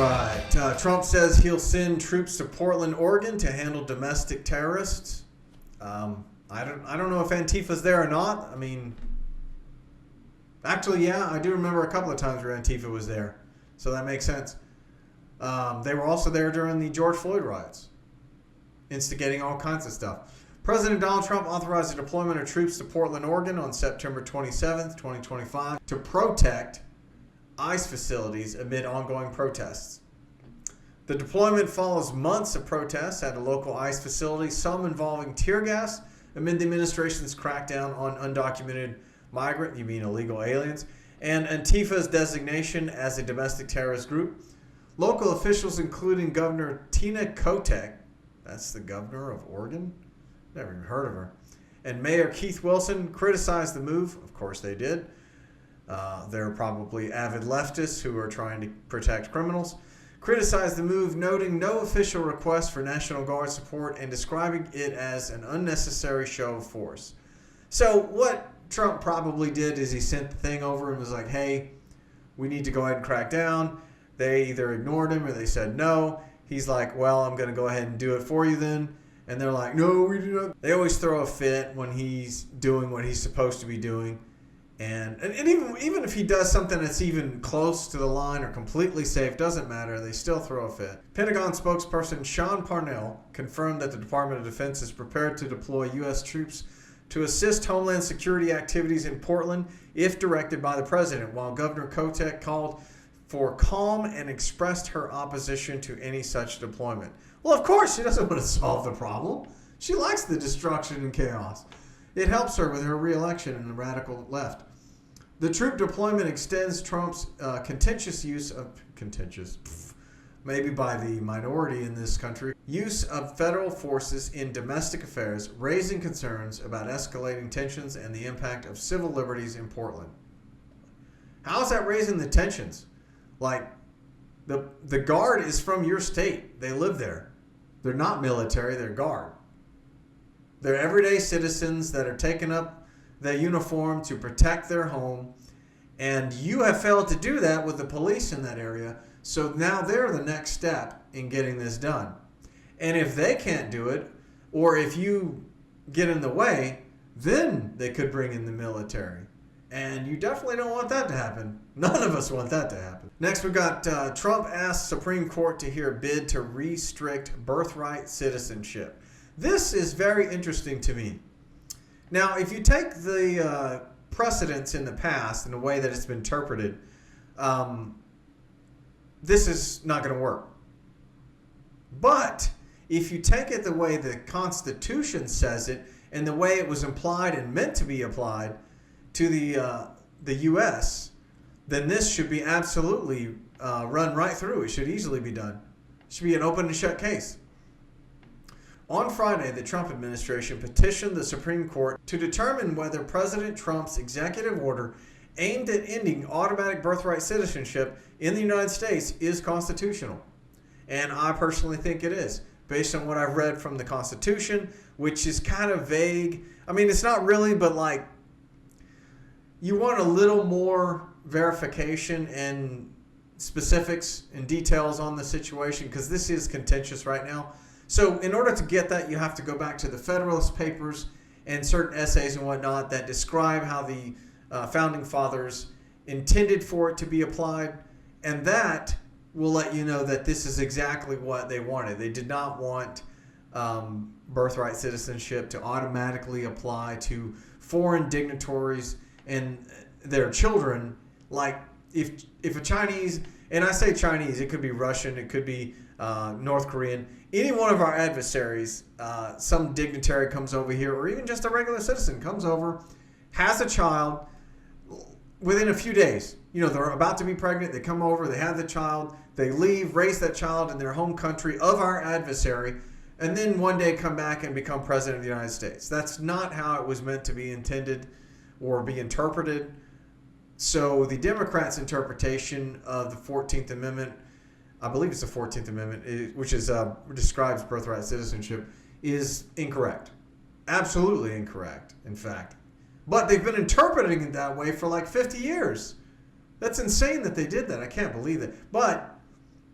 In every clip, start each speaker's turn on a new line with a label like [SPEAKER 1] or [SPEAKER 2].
[SPEAKER 1] right. Trump says he'll send troops to Portland, Oregon to handle domestic terrorists. I don't know if Antifa's there or not. I mean, actually, yeah, I do remember a couple of times where Antifa was there. So that makes sense. They were also there during the George Floyd riots, instigating all kinds of stuff. President Donald Trump authorized the deployment of troops to Portland, Oregon on September 27th, 2025 to protect ICE facilities amid ongoing protests. The deployment follows months of protests at a local ICE facility, some involving tear gas amid the administration's crackdown on undocumented migrant, you mean illegal aliens, and Antifa's designation as a domestic terrorist group. Local officials, including Governor Tina Kotek, that's the governor of Oregon, never even heard of her, and Mayor Keith Wilson criticized the move. Of course they did. They're probably avid leftists who are trying to protect criminals. Criticized the move, noting no official request for National Guard support and describing it as an unnecessary show of force. So what Trump probably did is he sent the thing over and was like, hey, we need to go ahead and crack down. They either ignored him or they said no. He's like, well, I'm going to go ahead and do it for you then. And they're like, no, we do not. They always throw a fit when he's doing what he's supposed to be doing. And even if he does something that's even close to the line or completely safe, doesn't matter, they still throw a fit. Pentagon spokesperson Sean Parnell confirmed that the Department of Defense is prepared to deploy U.S. troops to assist Homeland Security activities in Portland if directed by the president, while Governor Kotek called for calm and expressed her opposition to any such deployment. Well, of course, she doesn't want to solve the problem. She likes the destruction and chaos. It helps her with her re-election in the radical left. The troop deployment extends Trump's maybe by the minority in this country, use of federal forces in domestic affairs, raising concerns about escalating tensions and the impact of civil liberties in Portland. How is that raising the tensions? Like, the Guard is from your state. They live there. They're not military, they're Guard. They're everyday citizens that are taking up the uniform to protect their home, and you have failed to do that with the police in that area, so now they're the next step in getting this done. And if they can't do it, or if you get in the way, then they could bring in the military. And you definitely don't want that to happen. None of us want that to happen. Next, we've got Trump asks Supreme Court to hear bid to restrict birthright citizenship. This is very interesting to me. Now, if you take the precedents in the past and the way that it's been interpreted, this is not going to work. But if you take it the way the Constitution says it and the way it was implied and meant to be applied to the U.S., then this should be absolutely run right through. It should easily be done. It should be an open and shut case. On Friday, the Trump administration petitioned the Supreme Court to determine whether President Trump's executive order aimed at ending automatic birthright citizenship in the United States is constitutional. And I personally think it is, based on what I've read from the Constitution, which is kind of vague. I mean, it's not really, but like, you want a little more verification and specifics and details on the situation, because this is contentious right now. So in order to get that, you have to go back to the Federalist Papers and certain essays and whatnot that describe how the Founding Fathers intended for it to be applied. And that will let you know that this is exactly what they wanted. They did not want birthright citizenship to automatically apply to foreign dignitaries and their children. Like if a Chinese, and I say Chinese, it could be Russian, it could be North Korean, any one of our adversaries, some dignitary comes over here, or even just a regular citizen comes over, has a child within a few days. You know, they're about to be pregnant, they come over, they have the child, they leave, raise that child in their home country of our adversary, and then one day come back and become president of the United States. That's not how it was meant to be intended or be interpreted. So the Democrats' interpretation of the 14th Amendment, I believe it's the 14th Amendment, which is describes birthright citizenship, is incorrect. Absolutely incorrect, in fact. But they've been interpreting it that way for like 50 years. That's insane that they did that. I can't believe it. But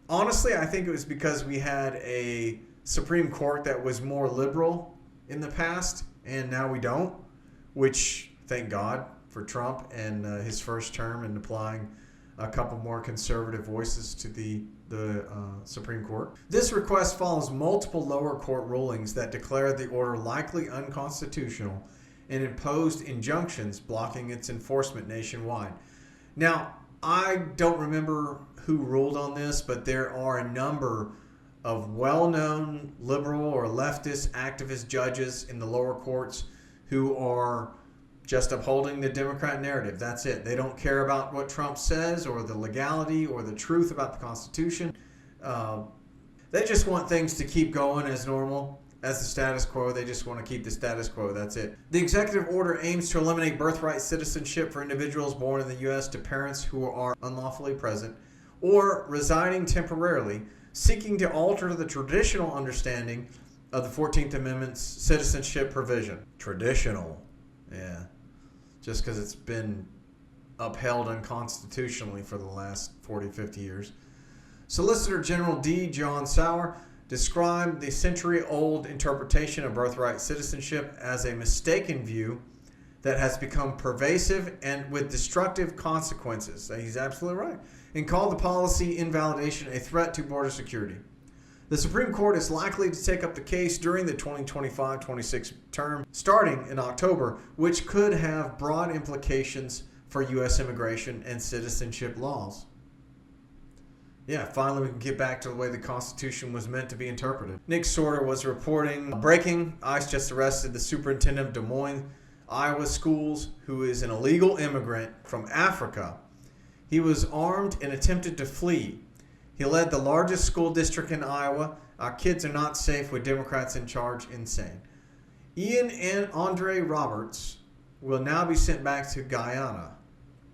[SPEAKER 1] Honestly, I think it was because we had a Supreme Court that was more liberal in the past, and now we don't, which, thank God for Trump and his first term and applying a couple more conservative voices to the Supreme Court. This request follows multiple lower court rulings that declared the order likely unconstitutional and imposed injunctions blocking its enforcement nationwide. Now, I don't remember who ruled on this, but there are a number of well-known liberal or leftist activist judges in the lower courts who are just upholding the Democrat narrative. That's it. They don't care about what Trump says or the legality or the truth about the Constitution. They just want things to keep going as normal, as the status quo. They just want to keep the status quo. That's it. The executive order aims to eliminate birthright citizenship for individuals born in the U.S. to parents who are unlawfully present or residing temporarily, seeking to alter the traditional understanding of the 14th Amendment's citizenship provision. Traditional. Yeah. Just because it's been upheld unconstitutionally for the last 40, 50 years. Solicitor General D. John Sauer described the century-old interpretation of birthright citizenship as a mistaken view that has become pervasive and with destructive consequences. He's absolutely right. And called the policy invalidation a threat to border security. The Supreme Court is likely to take up the case during the 2025-26 term, starting in October, which could have broad implications for U.S. immigration and citizenship laws. Yeah, finally we can get back to the way the Constitution was meant to be interpreted. Nick Sorter was reporting, breaking, ICE just arrested the superintendent of Des Moines, Iowa schools, who is an illegal immigrant from Africa. He was armed and attempted to flee. He led the largest school district in Iowa. Our kids are not safe with Democrats in charge. Insane. Ian and Andre Roberts will now be sent back to Guyana.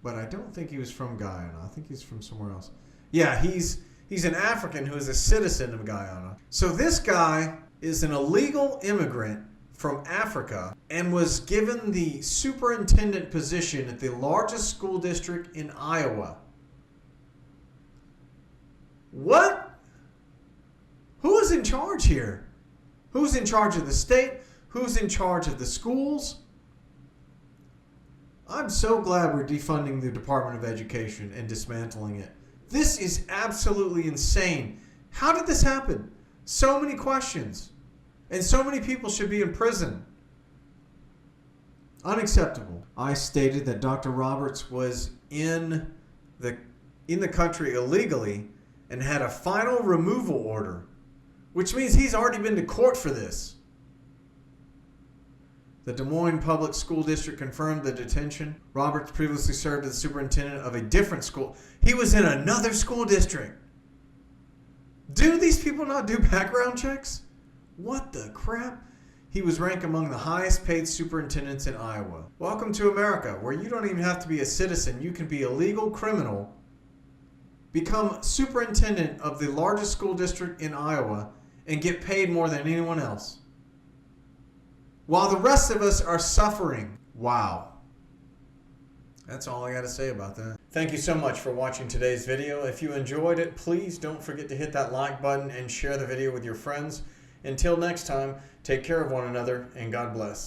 [SPEAKER 1] But I don't think he was from Guyana. I think he's from somewhere else. Yeah, he's an African who is a citizen of Guyana. So this guy is an illegal immigrant from Africa and was given the superintendent position at the largest school district in Iowa. What? Who is in charge here? Who's in charge of the state? Who's in charge of the schools? I'm so glad we're defunding the Department of Education and dismantling it. This is absolutely insane. How did this happen? So many questions. And so many people should be in prison. Unacceptable. I stated that Dr. Roberts was in the country illegally and had a final removal order, which means he's already been to court for this. The Des Moines Public School District confirmed the detention. Roberts previously served as the superintendent of a different school. He was in another school district. Do these people not do background checks? What the crap? He was ranked among the highest paid superintendents in Iowa. Welcome to America, where you don't even have to be a citizen. You can be a legal criminal, become superintendent of the largest school district in Iowa, and get paid more than anyone else, while the rest of us are suffering. Wow. That's all I got to say about that. Thank you so much for watching today's video. If you enjoyed it, please don't forget to hit that like button and share the video with your friends. Until next time, take care of one another and God bless.